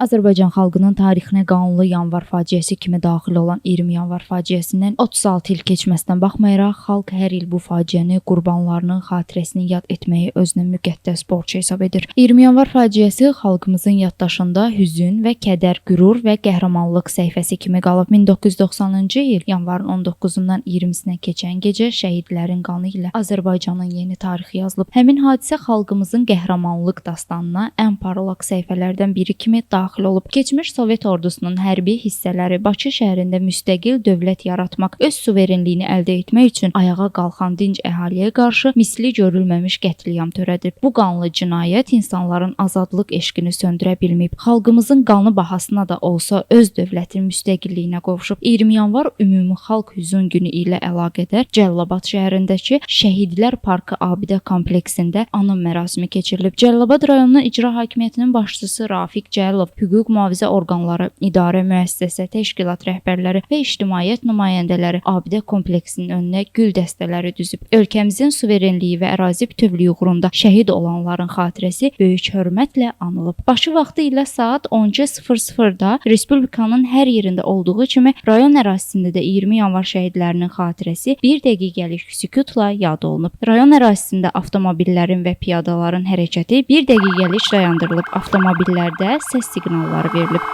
Azərbaycan xalqının tarixinə qanunlu yanvar faciəsi kimi daxil olan 20 yanvar faciəsindən 36 il keçməsinə baxmayaraq, xalq hər il bu faciəni qurbanlarının xatirəsini yad etməyi özünə müqəddəs borc hesab edir. 20 yanvar faciəsi xalqımızın yaddaşında hüzün və kədər, qürur və qəhrəmanlıq səhifəsi kimi qalıb. 1990-cı il yanvarın 19-undan 20-sinə keçən gecə şəhidlərin qanı ilə Azərbaycanın yeni tarixi yazılıb. Həmin hadisə xalqımızın qəhrəmanlıq dastanına ən parlaq səhifələrdən biri kimi daxil olub. Keçmiş Sovet ordusunun hərbi hissələri Bakı şəhərində müstəqil dövlət yaratmaq, öz suverenliyini əldə etmək üçün ayağa qalxan dinc əhaliyə qarşı misli görülməmiş qətliam törədib. Bu qanlı cinayət insanların azadlıq eşqini söndürə bilməyib. Xalqımızın qanı bahasına da olsa öz dövlətin müstəqilliyinə qovuşub. 20 yanvar ümumi xalq hüzün günü ilə əlaqədar Cəlilabad şəhərindəki Şəhidlər Parkı abidə kompleksində anım mərasimi keçirilib. Cəlilabad rayonunun icra hakimiyyətinin başçısı Rafiq Cəlilov, hüquq mühafizə orqanları, idarə, müəssisəsə, təşkilat rəhbərləri və ictimaiyyət nümayəndələri abidə kompleksinin önünə gül dəstələri düzüb. Ölkəmizin suverenliyi və ərazi bütövlüyü uğrunda şəhid olanların xatirəsi böyük hörmətlə anılıb. Bakı vaxtı ilə saat 12:00-da Respublikanın hər yerində olduğu kimi rayon ərazisində də 20 yanvar şəhidlərinin xatirəsi bir dəqiqəlik sükutla yad olunub. Rayon ərazisində avtomobillərin və piyadaların hərəkəti bir dəqiqəlik dayandırılıb. Avtomobillərdə səs siqnalları verilib.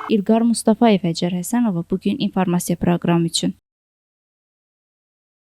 İlqar Mustafayev, Əcər Həsənova bugün informasiya proqramı üçün.